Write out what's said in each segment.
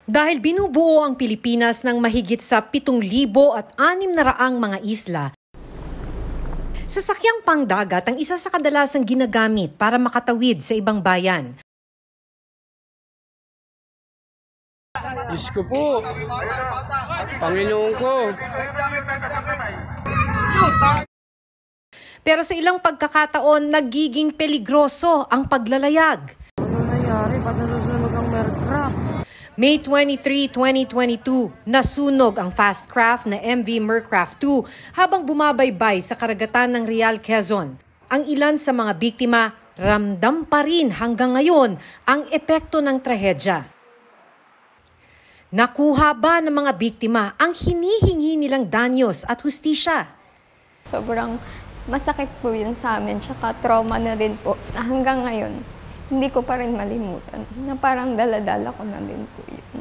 Dahil binubuo ang Pilipinas ng mahigit sa 7,600 mga isla, sasakyang pangdagat ang isa sa kadalasang ginagamit para makatawid sa ibang bayan. Diyos ko po, Panginoon ko. Pero sa ilang pagkakataon, nagiging peligroso ang paglalayag. Ano nangyari? Ba't nasusunog ang aircraft? May 23, 2022, nasunog ang fast craft na MV Mercraft 2 habang bumabaybay sa karagatan ng Real, Quezon. Ang ilan sa mga biktima, ramdam pa rin hanggang ngayon ang epekto ng trahedya. Nakuha ba ng mga biktima ang hinihingi nilang danyos at hustisya? Sobrang masakit po yun sa amin, tsaka trauma na rin po na hanggang ngayon. Hindi ko pa rin malimutan na parang daladala ko na din po yun.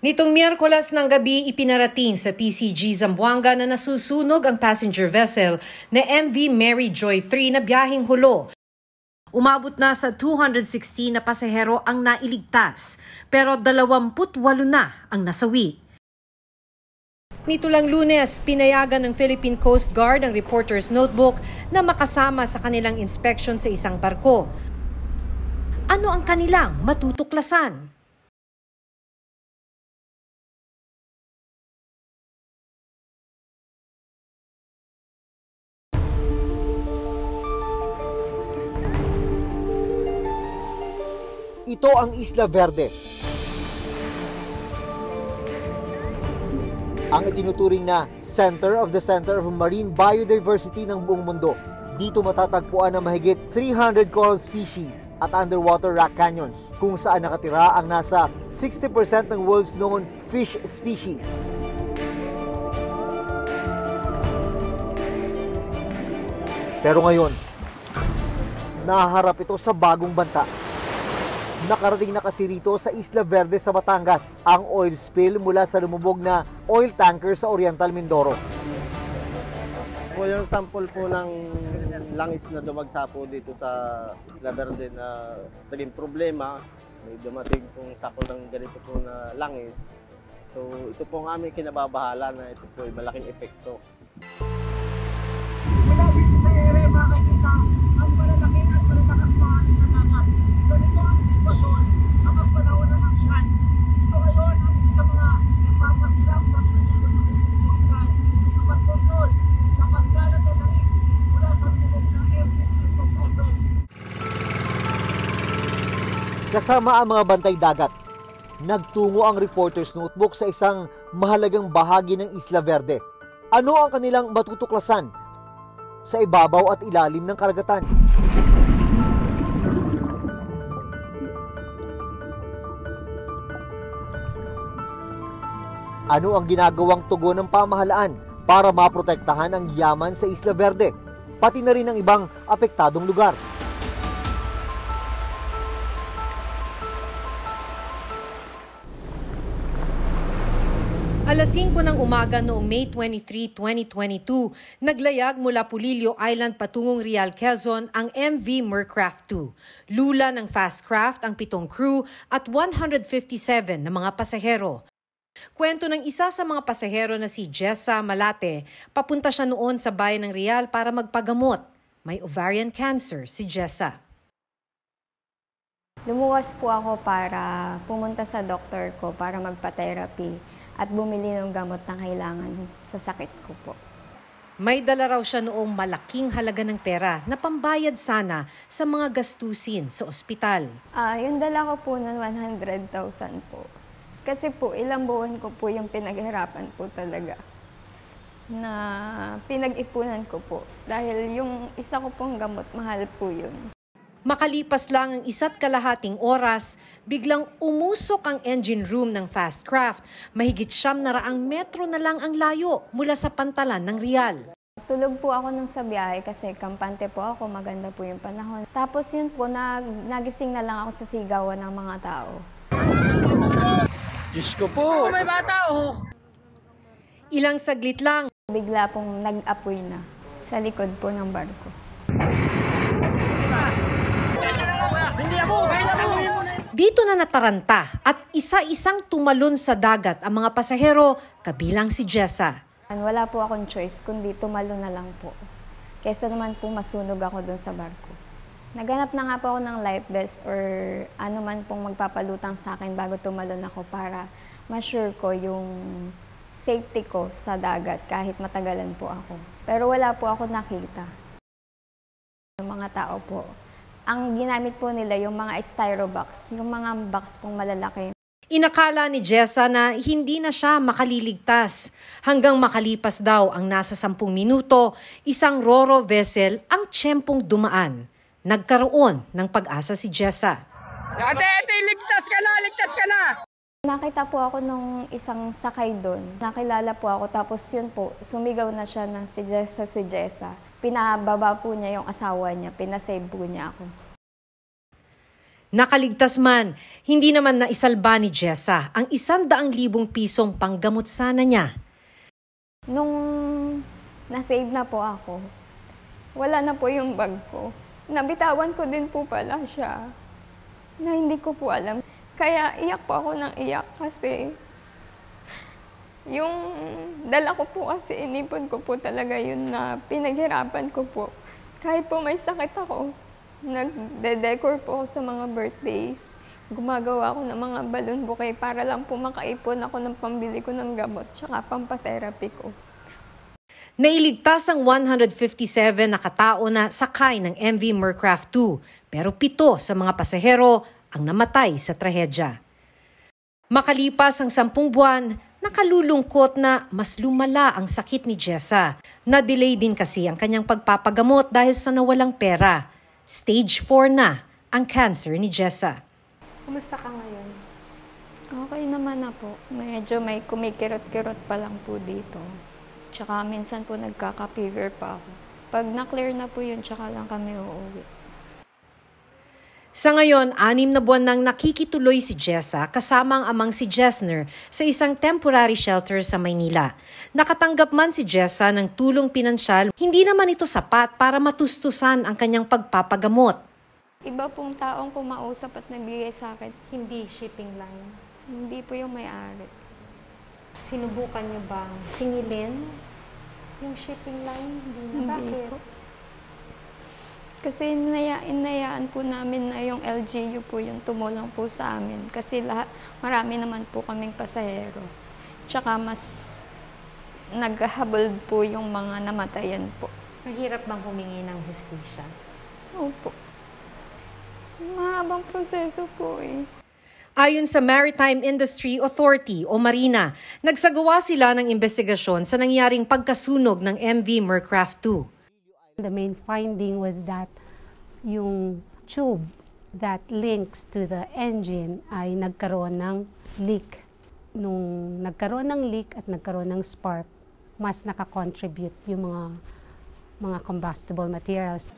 Nitong Miyerkules ng gabi, ipinarating sa PCG Zamboanga na nasusunog ang passenger vessel na MV Mary Joy 3 na biyaheng hulo. Umabot na sa 216 na pasahero ang nailigtas, pero 28 na ang nasawi. Nito lang Lunes, pinayagan ng Philippine Coast Guard ang reporter's notebook na makasama sa kanilang inspection sa isang barko. Ano ang kanilang matutuklasan? Ito ang Isla Verde. Ang itinuturing na Center of Marine Biodiversity ng buong mundo. Dito matatagpuan ang mahigit 300 coral species at underwater rock canyons kung saan nakatira ang nasa 60% ng world's known fish species. Pero ngayon, nahaharap ito sa bagong banta. Nakarating na kasi rito sa Isla Verde sa Batangas ang oil spill mula sa lumubog na oil tanker sa Oriental Mindoro. Po yung sample po ng langis na dumagsa po dito sa Isla Verde na naging problema, may dumating pong sakol ng ganito po na langis. So ito po ang aming kinababahala na ito po ay malaking epekto. Mula dito sa ere makikita ang malalaki at malalakas na sa dagat. Ganito ang sitwasyon kapag panahon ng amihan. Ito ngayon ang isa mga nagpapahirap sa tuloy ng pagkakas sa pagkontrol sa pagkalat ng langis mula sa lubog ng MV Everest. Kasama ang mga bantay dagat, nagtungo ang reporter's notebook sa isang mahalagang bahagi ng Isla Verde. Ano ang kanilang matutuklasan sa ibabaw at ilalim ng karagatan? Ano ang ginagawang tugon ng pamahalaan para maprotektahan ang yaman sa Isla Verde, pati na rin ang ibang apektadong lugar? Alas 5 ng umaga noong May 23, 2022, naglayag mula Pulilio Island patungong Real, Quezon ang MV Mercraft 2. Lula ng fast craft ang 7 crew at 157 na mga pasahero. Kwento ng isa sa mga pasahero na si Jessa Malate, papunta siya noon sa bayan ng Real para magpagamot. May ovarian cancer si Jessa. Lumuwas po ako para pumunta sa doktor ko para magpa-therapy at bumili ng gamot na kailangan sa sakit ko po. May dala raw siya noong malaking halaga ng pera na pambayad sana sa mga gastusin sa ospital. Yung dala ko po noon 100,000 po. Kasi po ilang buwan ko po yung pinaghirapan po talaga na pinag-ipunan ko po. Dahil yung isa ko pong gamot, mahal po yun. Makalipas lang ang 1.5 oras, biglang umusok ang engine room ng fast craft. Mahigit 700 metro na lang ang layo mula sa pantalan ng Real. Tulog po ako nung sa biyahe kasi kampante po ako, maganda po yung panahon. Tapos yun po, nagising na lang ako sa sigawan ng mga tao. Diyos ko po! May bata oh! Ilang saglit lang, Bigla pong nag-apoy na sa likod po ng barko. Dito na nataranta at isa-isang tumalon sa dagat ang mga pasahero kabilang si Jessa. Wala po akong choice kundi tumalo na lang po. Kesa naman po masunog ako doon sa barko. Naghanap na nga po ako ng life vest or ano man pong magpapalutang sa akin bago tumalon ako para ma-sure ko yung safety ko sa dagat kahit matagalan po ako. Pero wala po ako nakita. Yung mga tao po, ang ginamit po nila yung mga styrobox, yung mga box pong malalaki. Inakala ni Jessa na hindi na siya makaliligtas. Hanggang makalipas daw ang nasa 10 minuto, isang Roro vessel ang tiyempong dumaan. Nagkaroon ng pag-asa si Jessa. Ate, ligtas ka na! Ligtas ka na! Nakita po ako nung isang sakay doon. Nakilala po ako tapos yun po, sumigaw na siya ng si Jessa. Pinababa po niya yung asawa niya, pinasave po niya ako. Nakaligtas man, hindi naman naisalba ni Jessa ang 100,000 pisong panggamot sana niya. Nung nasave na po ako, wala na po yung bag ko. Nabitawan ko din po pala siya na hindi ko po alam. Kaya iyak po ako ng iyak kasi yung dala ko po kasi inipon ko po talaga yun na pinaghirapan ko po. Kahit po may sakit ako, nagde-decor po ako sa mga birthdays. Gumagawa ako ng mga balloon bouquet para lang po makaipon ako ng pambili ko ng gamot tsaka pampatherapy ko. Nailigtas ang 157 na katao na sakay ng MV Mercraft 2, pero 7 sa mga pasahero ang namatay sa trahedya. Makalipas ang 10 buwan, nakalulungkot na mas lumala ang sakit ni Jessa. Na-delay din kasi ang kanyang pagpapagamot dahil sa nawalang pera. Stage 4 na ang cancer ni Jessa. Kumusta ka ngayon? Okay naman na po. Medyo may kumikirot-kirot pa lang po dito. Tsaka minsan po nagkaka-fever pa ako. Pag na-clear na po yun, tsaka lang kami uuwi. Sa ngayon, 6 na buwan nang nakikituloy si Jessa kasama ang amang si Jessner sa isang temporary shelter sa Maynila. Nakatanggap man si Jessa ng tulong pinansyal, hindi naman ito sapat para matustusan ang kanyang pagpapagamot. Iba pong taong kumausap at nagbigay sa akin. Hindi shipping line. Hindi po yung may-ari. Sinubukan niyo bang singilin yung shipping line? Hindi na. Bakit? Po. Kasi inayaan po namin na yung LGU po yung tumulong po sa amin. Kasi marami naman po kaming pasahero. Tsaka mas naghahabol po yung mga namatayan po. Mahirap bang humingi ng hustisya? Opo. Mahabang proseso po eh. Ayon sa Maritime Industry Authority o Marina, nagsagawa sila ng investigasyon sa nangyaring pagkasunog ng MV Mercraft 2. The main finding was that yung tube that links to the engine ay nagkaroon ng leak. Nung nagkaroon ng leak at nagkaroon ng spark, mas nakakontribute yung mga combustible materials.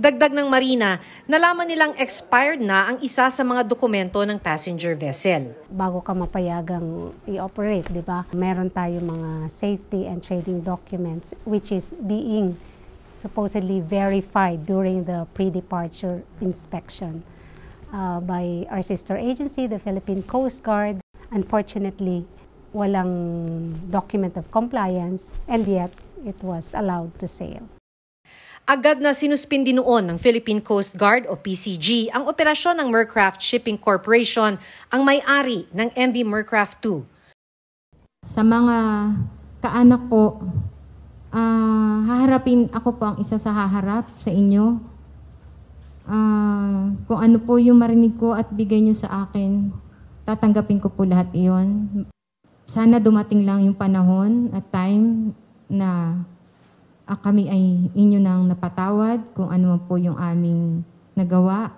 Dagdag ng Marina, nalaman nilang expired na ang isa sa mga dokumento ng passenger vessel. Bago ka mapayagang i-operate, di ba? Meron tayo mga safety and trading documents which is being supposedly verified during the pre-departure inspection by our sister agency, the Philippine Coast Guard. Unfortunately, walang document of compliance and yet it was allowed to sail. Agad na sinuspindi noon ng Philippine Coast Guard o PCG ang operasyon ng Mercraft Shipping Corporation, ang may-ari ng MV Mercraft 2. Sa mga kaanak ko, haharapin ako po ang isa sa haharap sa inyo. Kung ano po yung marinig ko at bigay nyo sa akin, tatanggapin ko po lahat iyon. Sana dumating lang yung panahon at time na kami ay inyo nang napatawad kung ano po yung aming nagawa.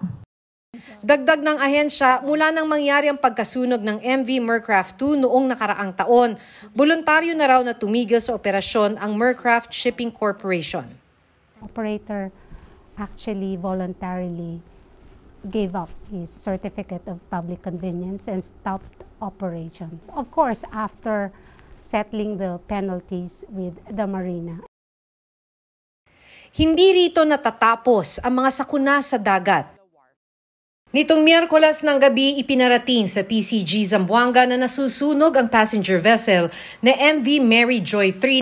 Dagdag ng ahensya, mula nang mangyari ang pagkasunog ng MV Mercraft 2 noong nakaraang taon, voluntaryo na raw na tumigil sa operasyon ang Mercraft Shipping Corporation. Operator actually voluntarily gave up his certificate of public convenience and stopped operations. Of course, after settling the penalties with the Marina. Hindi rito natatapos ang mga sakuna sa dagat. Nitong Miyerkules ng gabi, ipinarating sa PCG Zamboanga na nasusunog ang passenger vessel na MV Mary Joy 3.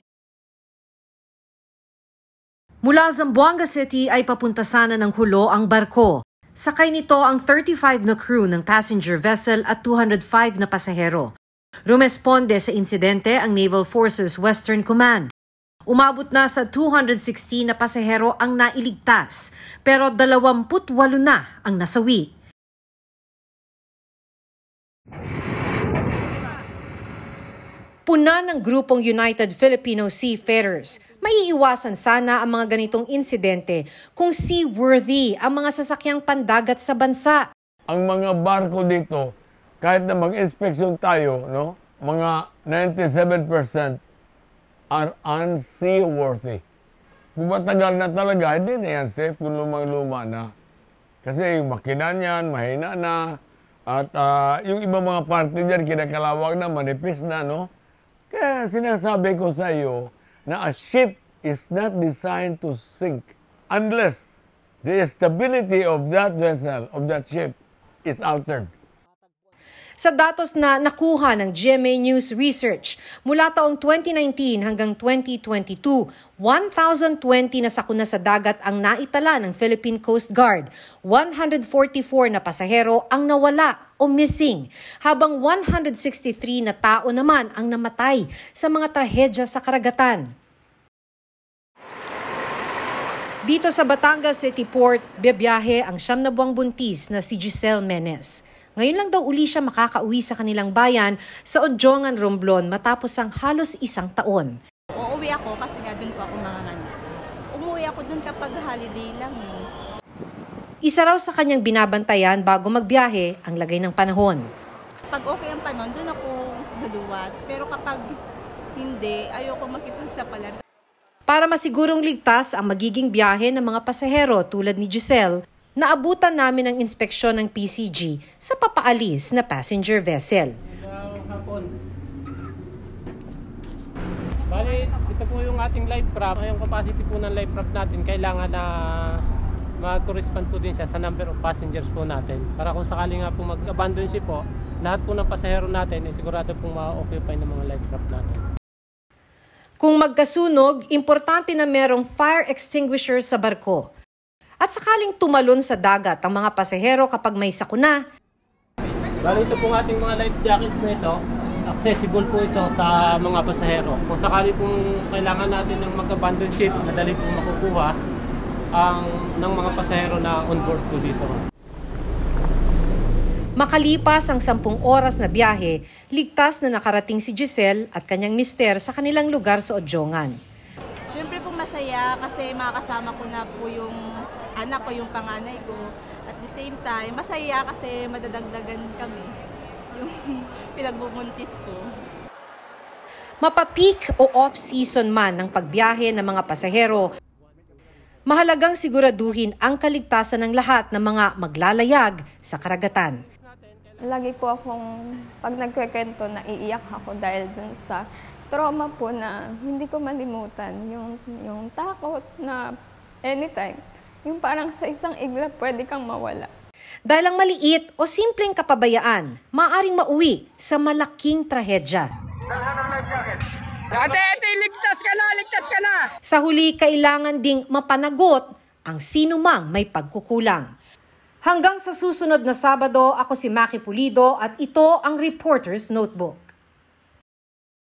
Mula Zamboanga City ay papunta sana ng Hulo ang barko. Sakay nito ang 35 na crew ng passenger vessel at 205 na pasahero. Rumesponde sa insidente ang Naval Forces Western Command. Umabot na sa 216 na pasahero ang nailigtas, pero 28 na ang nasawi. Puna ng grupong United Filipino Seafarers. Maiiwasan sana ang mga ganitong insidente kung seaworthy ang mga sasakyang pandagat sa bansa. Ang mga barko dito, kahit na mag-inspeksyon tayo, no, mga 97% are unseaworthy. Kung matagal na talaga, hindi na yan safe kung lumang-luma na. Kasi yung makina niyan, mahina na, at yung ibang mga parte dyan, kinakalawag na, manipis na, no? Kaya sinasabi ko sa iyo na a ship is not designed to sink unless the stability of that vessel, of that ship, is altered. Sa datos na nakuha ng GMA News Research, mula taong 2019 hanggang 2022, 1,020 na sakuna sa dagat ang naitala ng Philippine Coast Guard. 144 na pasahero ang nawala o missing, habang 163 na tao naman ang namatay sa mga trahedya sa karagatan. Dito sa Batangas City Port, biyahe ang 9 na buwang buntis na si Giselle Menes. Ngayon lang daw uli siya makakauwi sa kanilang bayan sa Odjongan, Romblon matapos ang halos 1 taon. Uuwi ako kasi nga doon ko ako manganganak. Umuwi ako doon kapag holiday lang eh. Isa raw sa kanyang binabantayan bago magbiyahe ang lagay ng panahon. Pag okay ang panahon, doon ako luluwas. Pero kapag hindi, ayoko makipagsapalaran. Para masigurong ligtas ang magiging biyahe ng mga pasahero tulad ni Giselle, naabutan namin ang inspeksyon ng PCG sa papaalis na passenger vessel. Bali, ito po yung ating life raft. Yung capacity po ng life raft natin, kailangan na mag-correspond po din siya sa number of passengers po natin. Para kung sakali nga po mag-abandon ship po, lahat po ng pasahero natin ay sigurado pong ma-occupy ng mga life raft natin. Kung magkasunog, importante na merong fire extinguisher sa barko. At sakaling tumalon sa dagat ang mga pasahero kapag may sakuna. Bali, ito pong ating mga life jackets na ito, accessible po ito sa mga pasahero. Kung sakali pong kailangan natin ng mag-abandon ship, madali pong makukuha ng mga pasahero na on board po dito. Makalipas ang 10 oras na biyahe, ligtas na nakarating si Giselle at kanyang mister sa kanilang lugar sa Odjongan. Siyempre po masaya kasi makakasama ko na po yung anak ko, yung panganay ko. At the same time, masaya kasi madadagdagan kami yung pinagbubuntis ko. Mapapeak o off-season man ng pagbiyahe ng mga pasahero, mahalagang siguraduhin ang kaligtasan ng lahat ng mga maglalayag sa karagatan. Lagi po akong, pag nagkikwento, naiiyak ako dahil dun sa trauma po na hindi ko malimutan. Yung takot na anytime, yung parang sa isang igla pwede kang mawala. Dahil ang maliit o simpleng kapabayaan, maaaring mauwi sa malaking trahedya. Ate, ligtas ka na! Ligtas ka na! Sa huli, kailangan ding mapanagot ang sinumang may pagkukulang. Hanggang sa susunod na Sabado, ako si Maki Pulido at ito ang Reporter's Notebook.